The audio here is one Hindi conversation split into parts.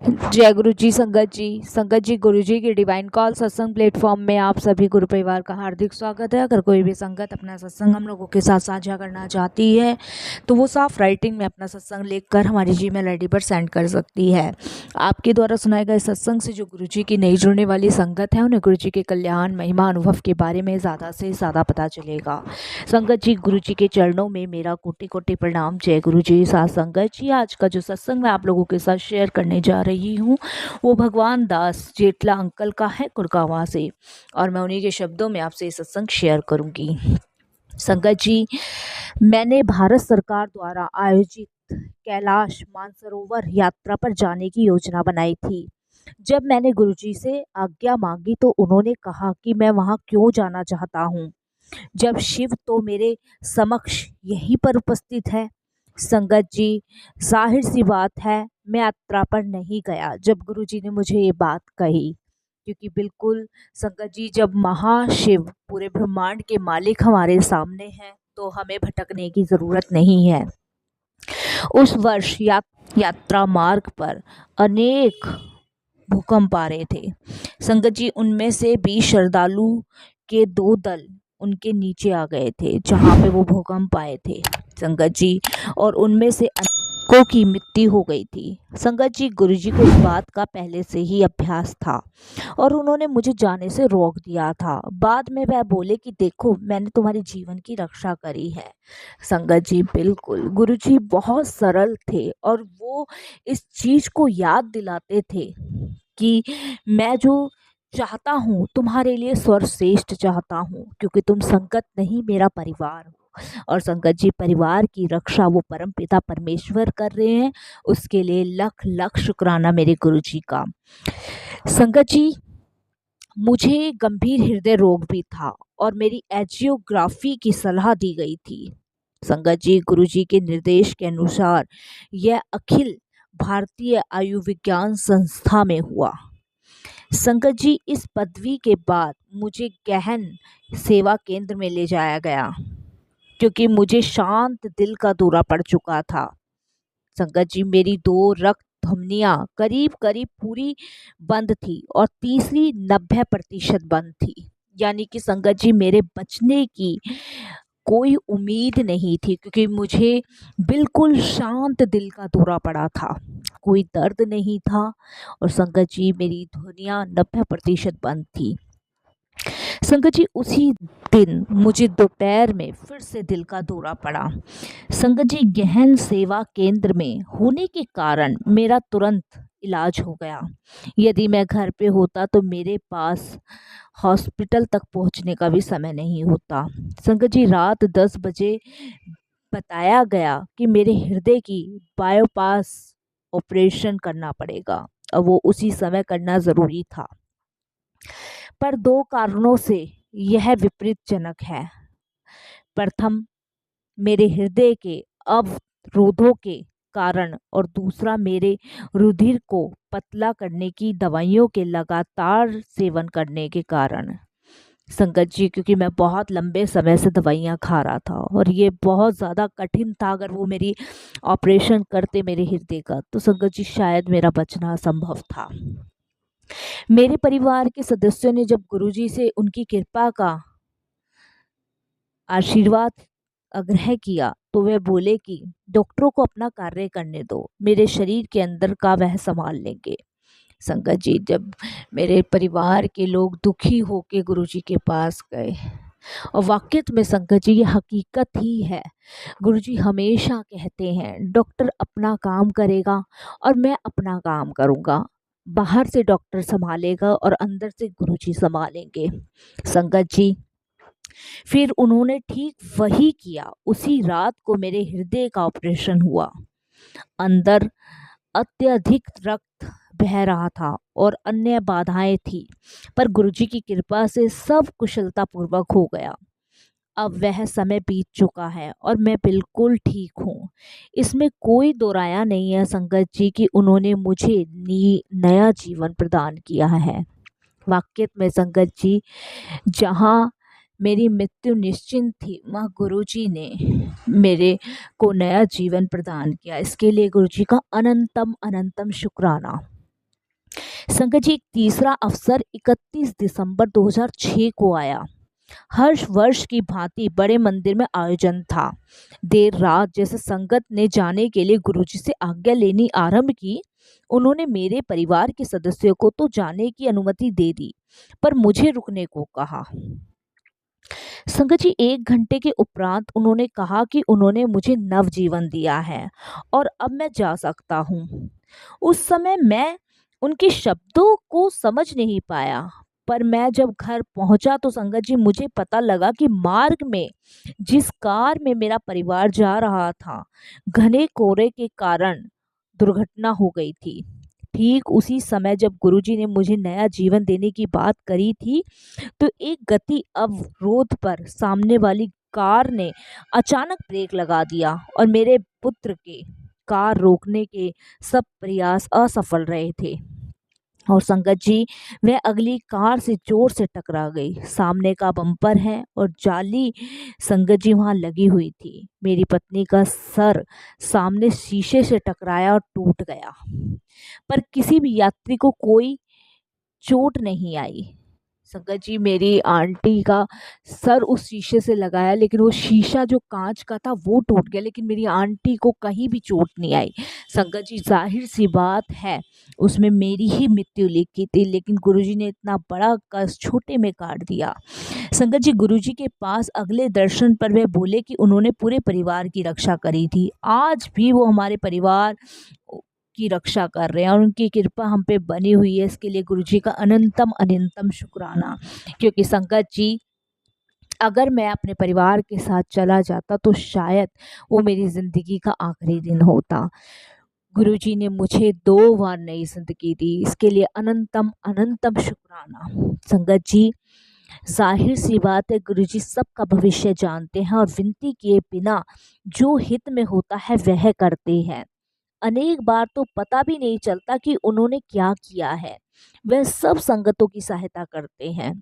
जय गुरु जी। संगत जी गुरु जी के डिवाइन कॉल सत्संग प्लेटफॉर्म में आप सभी गुरु परिवार का हार्दिक स्वागत है। अगर कोई भी संगत अपना सत्संग हम लोगों के साथ साझा करना चाहती है तो वो साफ राइटिंग में अपना सत्संग लिखकर हमारी जीमेल आईडी पर सेंड कर सकती है। आपके द्वारा सुनाए गए सत्संग से जो गुरु जी की नई जुड़ने वाली संगत है उन्हें गुरु जी के कल्याण महिमा अनुभव के बारे में ज़्यादा से ज़्यादा पता चलेगा। संगत जी गुरु जी के चरणों में मेरा कोटि कोटि प्रणाम। जय गुरु जी। साथ संगत जी, आज का जो सत्संग मैं आप लोगों के साथ शेयर करने जा रही हूँ वो भगवान दास जेठला अंकल का है गुड़गांव से, और मैं उन्हीं के शब्दों में आपसे ये सत्संग शेयर करूंगी। संगत जी, मैंने भारत सरकार द्वारा आयोजित कैलाश मानसरोवर यात्रा पर जाने की योजना बनाई थी। जब मैंने गुरुजी से आज्ञा मांगी तो उन्होंने कहा कि मैं वहां क्यों जाना चाहता हूं, जब शिव तो मेरे समक्ष यहीं पर उपस्थित है। संगत जी, जाहिर सी बात है मैं यात्रा पर नहीं गया जब गुरुजी ने मुझे ये बात कही, क्योंकि बिल्कुल संगत जी, जब महाशिव पूरे ब्रह्मांड के मालिक हमारे सामने हैं तो हमें भटकने की ज़रूरत नहीं है। उस वर्ष यात्रा मार्ग पर अनेक भूकंप आ रहे थे। संगत जी, उनमें से 20 श्रद्धालु के 2 दल उनके नीचे आ गए थे जहाँ पे वो भूकंप आए थे संगत जी, और उनमें से अनेकों की मृत्यु हो गई थी। संगत जी, गुरुजी को इस बात का पहले से ही अभ्यास था और उन्होंने मुझे जाने से रोक दिया था। बाद में वह बोले कि देखो, मैंने तुम्हारे जीवन की रक्षा करी है। संगत जी, बिल्कुल गुरुजी बहुत सरल थे और वो इस चीज को याद दिलाते थे कि मैं जो चाहता हूँ तुम्हारे लिए सर्वश्रेष्ठ चाहता हूँ, क्योंकि तुम संगत नहीं, मेरा परिवार हो। और संगत जी, परिवार की रक्षा वो परमपिता परमेश्वर कर रहे हैं, उसके लिए लख लख शुक्राना मेरे गुरु जी का। संगत जी, मुझे गंभीर हृदय रोग भी था और मेरी एंजियोग्राफी की सलाह दी गई थी। संगत जी, गुरु जी के निर्देश के अनुसार यह अखिल भारतीय आयुर्विज्ञान संस्था में हुआ। संगत जी, इस पदवी के बाद मुझे गहन सेवा केंद्र में ले जाया गया, क्योंकि मुझे शांत दिल का दौरा पड़ चुका था। संगत जी, मेरी 2 रक्त धमनियां करीब करीब पूरी बंद थी और तीसरी 90% बंद थी। यानी कि संगत जी, मेरे बचने की कोई उम्मीद नहीं थी, क्योंकि मुझे बिल्कुल शांत दिल का दौरा पड़ा था, कोई दर्द नहीं था। और संगत जी, मेरी ध्वनियाँ 90% बंद थी। संगत जी, उसी दिन मुझे दोपहर में फिर से दिल का दौरा पड़ा। संगत जी, गहन सेवा केंद्र में होने के कारण मेरा तुरंत इलाज हो गया। यदि मैं घर पे होता तो मेरे पास हॉस्पिटल तक पहुंचने का भी समय नहीं होता। संगत जी, रात 10 बजे बताया गया कि मेरे हृदय की बाईपास ऑपरेशन करना पड़ेगा और वो उसी समय करना ज़रूरी था। पर 2 कारणों से यह विपरीतजनक है। प्रथम, मेरे हृदय के अवरोधों के कारण, और दूसरा, मेरे रुधिर को पतला करने की दवाइयों के लगातार सेवन करने के कारण। संगत जी, क्योंकि मैं बहुत लंबे समय से दवाइयाँ खा रहा था और ये बहुत ज़्यादा कठिन था। अगर वो मेरी ऑपरेशन करते मेरे हृदय का तो संगत जी, शायद मेरा बचना असंभव था। मेरे परिवार के सदस्यों ने जब गुरुजी से उनकी कृपा का आशीर्वाद आग्रह किया तो वे बोले कि डॉक्टरों को अपना कार्य करने दो, मेरे शरीर के अंदर का वह संभाल लेंगे। संगत जी, जब मेरे परिवार के लोग दुखी होके गुरुजी के पास गए, और वाकई में संगत जी, ये हकीकत ही है। गुरुजी हमेशा कहते हैं डॉक्टर अपना काम करेगा और मैं अपना काम करूँगा। बाहर से डॉक्टर संभालेगा और अंदर से गुरुजी संभालेंगे। संगत जी, फिर उन्होंने ठीक वही किया। उसी रात को मेरे हृदय का ऑपरेशन हुआ। अंदर अत्यधिक रक्त बह रहा था और अन्य बाधाएं थी, पर गुरुजी की कृपा से सब कुशलता पूर्वक हो गया। अब वह समय बीत चुका है और मैं बिल्कुल ठीक हूँ। इसमें कोई दो राया नहीं है संगत जी कि उन्होंने मुझे नया जीवन प्रदान किया है। वाकई में संगत जी, जहाँ मेरी मृत्यु निश्चित थी वहाँ गुरुजी ने मेरे को नया जीवन प्रदान किया। इसके लिए गुरुजी का अनंतम अनंतम शुक्राना। संगत जी, एक तीसरा अवसर 31 दिसंबर 2006 को आया। हर वर्ष की भांति बड़े मंदिर में आयोजन था। देर रात जैसे संगत ने जाने के लिए गुरुजी से आज्ञा लेनी आरंभ की। उन्होंने मेरे परिवार के सदस्यों को तो जाने की अनुमति दे दी, पर मुझे रुकने को कहा। संगत जी, 1 घंटे के उपरांत उन्होंने कहा कि उन्होंने मुझे नवजीवन दिया है और अब मैं जा सकता हूँ। उस समय मैं उनके शब्दों को समझ नहीं पाया, पर मैं जब घर पहुंचा तो संगत जी मुझे पता लगा कि मार्ग में जिस कार में मेरा परिवार जा रहा था, घने कोहरे के कारण दुर्घटना हो गई थी। ठीक उसी समय जब गुरुजी ने मुझे नया जीवन देने की बात करी थी, तो एक गति अवरोध पर सामने वाली कार ने अचानक ब्रेक लगा दिया और मेरे पुत्र के कार रोकने के सब प्रयास असफल रहे थे। और संगत जी, वह अगली कार से जोर से टकरा गई। सामने का बम्पर है और जाली संगत जी वहां लगी हुई थी। मेरी पत्नी का सर सामने शीशे से टकराया और टूट गया, पर किसी भी यात्री को कोई चोट नहीं आई। संगत जी, मेरी आंटी का सर उस शीशे से लगाया, लेकिन वो शीशा जो कांच का था वो टूट गया, लेकिन मेरी आंटी को कहीं भी चोट नहीं आई। संगत जी, जाहिर सी बात है उसमें मेरी ही मृत्यु लिखी थी, लेकिन गुरुजी ने इतना बड़ा कष्ट छोटे में काट दिया। संगत जी, गुरुजी के पास अगले दर्शन पर वे बोले कि उन्होंने पूरे परिवार की रक्षा करी थी। आज भी वो हमारे परिवार की रक्षा कर रहे हैं और उनकी कृपा हम पे बनी हुई है। इसके लिए गुरुजी का अनंतम अनंतम शुक्राना। क्योंकि संगत जी, अगर मैं अपने परिवार के साथ चला जाता तो शायद वो मेरी ज़िंदगी का आखिरी दिन होता। गुरुजी ने मुझे 2 बार नई ज़िंदगी दी, इसके लिए अनंतम अनंतम शुक्राना। संगत जी, जाहिर सी बात है गुरुजी सबका भविष्य जानते हैं और विनती किए बिना जो हित में होता है वह करते हैं। अनेक बार तो पता भी नहीं चलता कि उन्होंने क्या किया है। वह सब संगतों की सहायता करते हैं।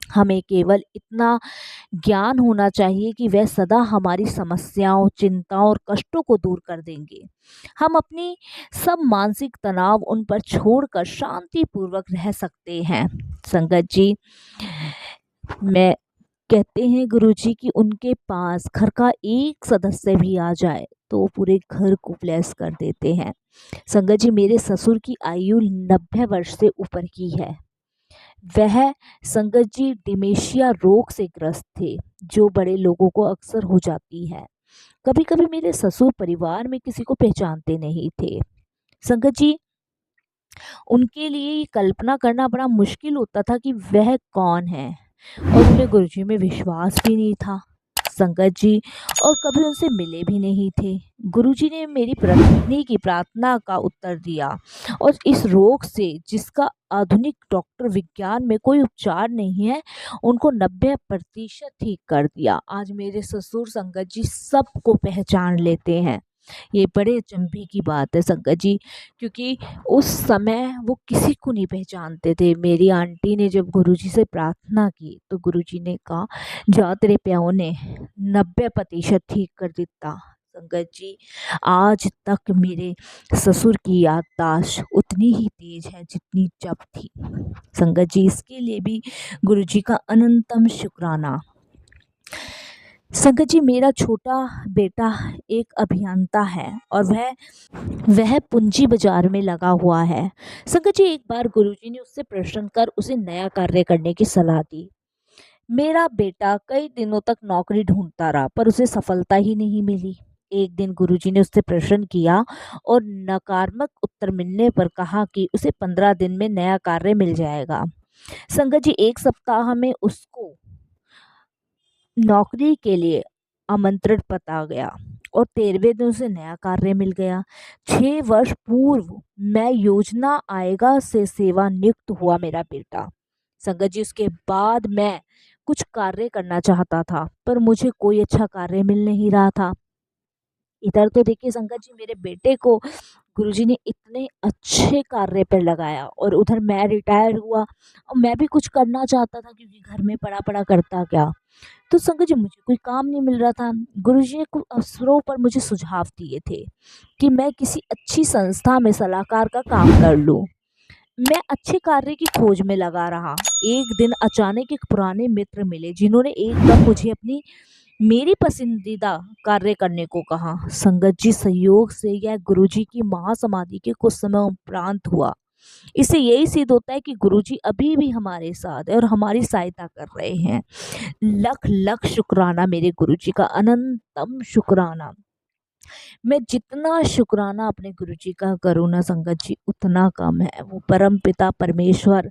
हमें केवल इतना ज्ञान होना चाहिए कि वह सदा हमारी समस्याओं, चिंताओं और कष्टों को दूर कर देंगे। हम अपनी सब मानसिक तनाव उन पर छोड़कर शांति पूर्वक रह सकते हैं। संगत जी, मैं कहते हैं गुरुजी कि उनके पास घर का एक सदस्य भी आ जाए तो वो पूरे घर को ब्लेस कर देते हैं। संगत जी, मेरे ससुर की आयु 90 वर्ष से ऊपर की है। वह संगत जी डिमेंशिया रोग से ग्रस्त थे, जो बड़े लोगों को अक्सर हो जाती है। कभी कभी मेरे ससुर परिवार में किसी को पहचानते नहीं थे। संगत जी, उनके लिए ये कल्पना करना बड़ा मुश्किल होता था कि वह कौन है, और उन्हें गुरुजी में विश्वास भी नहीं था। संगत जी, और कभी उनसे मिले भी नहीं थे। गुरुजी ने मेरी पत्नी की प्रार्थना का उत्तर दिया और इस रोग से, जिसका आधुनिक डॉक्टर विज्ञान में कोई उपचार नहीं है, उनको 90% ठीक कर दिया। आज मेरे ससुर संगत जी सबको पहचान लेते हैं। ये बड़े अचंभे की बात है संगत जी, क्योंकि उस समय वो किसी को नहीं पहचानते थे। मेरी आंटी ने जब गुरुजी से प्रार्थना की तो गुरुजी ने कहा, जा तेरे प्याओ ने 90% ठीक कर दिता। संगत जी, आज तक मेरे ससुर की याददाश्त उतनी ही तेज है जितनी जब थी। संगत जी, इसके लिए भी गुरुजी का अनंतम शुक्राना। संगत जी, मेरा छोटा बेटा एक अभियंता है और वह पूंजी बाजार में लगा हुआ है। संगत जी, एक बार गुरुजी ने उससे प्रश्न कर उसे नया कार्य करने की सलाह दी। मेरा बेटा कई दिनों तक नौकरी ढूंढता रहा, पर उसे सफलता ही नहीं मिली। एक दिन गुरुजी ने उससे प्रश्न किया और नकारात्मक उत्तर मिलने पर कहा कि उसे 15 दिन में नया कार्य मिल जाएगा। संगत जी, 1 सप्ताह में उसको नौकरी के लिए आमंत्रण पता गया और 13वें दिन उसे नया कार्य मिल गया। 6 वर्ष पूर्व मैं योजना आएगा से सेवा नियुक्त हुआ मेरा बेटा। संगत जी, उसके बाद मैं कुछ कार्य करना चाहता था, पर मुझे कोई अच्छा कार्य मिल नहीं रहा था। इधर तो देखिए संगत जी, मेरे बेटे को गुरुजी ने इतने अच्छे कार्य पर लगाया और उधर मैं रिटायर हुआ और मैं भी कुछ करना चाहता था, क्योंकि घर में पड़ा पड़ा करता क्या। तो संगत जी, मुझे कोई काम नहीं मिल रहा था। गुरुजी ने कुछ अवसरों पर मुझे सुझाव दिए थे कि मैं किसी अच्छी संस्था में सलाहकार का काम कर लूं। मैं अच्छे कार्य की खोज में लगा रहा। एक दिन अचानक एक पुराने मित्र मिले जिन्होंने एकदम मुझे अपनी मेरी पसंदीदा कार्य करने को कहा। संगत जी, सहयोग से यह गुरुजी की महासमाधि के कुछ समय उपरांत हुआ। इससे यही सिद्ध होता है कि गुरुजी अभी भी हमारे साथ है और हमारी सहायता कर रहे हैं। लख लख शुक्राना मेरे गुरुजी का, अनंतम शुक्राना। मैं जितना शुक्राना अपने गुरुजी का करूँ ना संगत जी, उतना कम है। वो परम पिता परमेश्वर,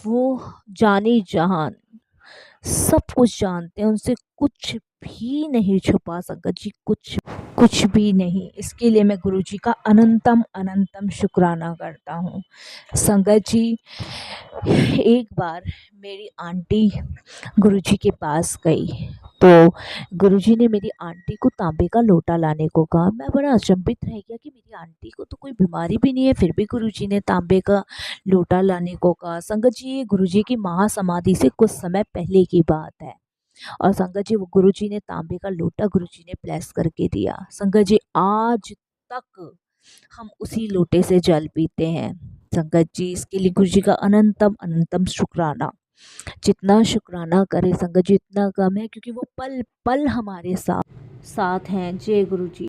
वो जानी जहान, सब कुछ जानते हैं। उनसे कुछ भी नहीं छुपा संगत जी, कुछ कुछ भी नहीं। इसके लिए मैं गुरुजी का अनंतम अनंतम शुक्राना करता हूँ। संगत जी, एक बार मेरी आंटी गुरुजी के पास गई तो गुरुजी ने मेरी आंटी को तांबे का लोटा लाने को कहा। मैं बड़ा अचंभित रह गया कि मेरी आंटी को तो कोई बीमारी भी नहीं है, फिर भी गुरुजी ने तांबे का लोटा लाने को कहा। संगत जी, ये गुरुजी की महासमाधि से कुछ समय पहले की बात है। और संगत जी, वो गुरुजी ने तांबे का लोटा गुरुजी ने ब्लेस करके दिया। संगत जी, आज तक हम उसी लोटे से जल पीते हैं। संगत जी, इसके लिए गुरुजी का अनंतम अनंतम शुक्राना। जितना शुक्राना करें संगत जी, इतना कम है, क्योंकि वो पल पल हमारे साथ साथ हैं। जय गुरु जी।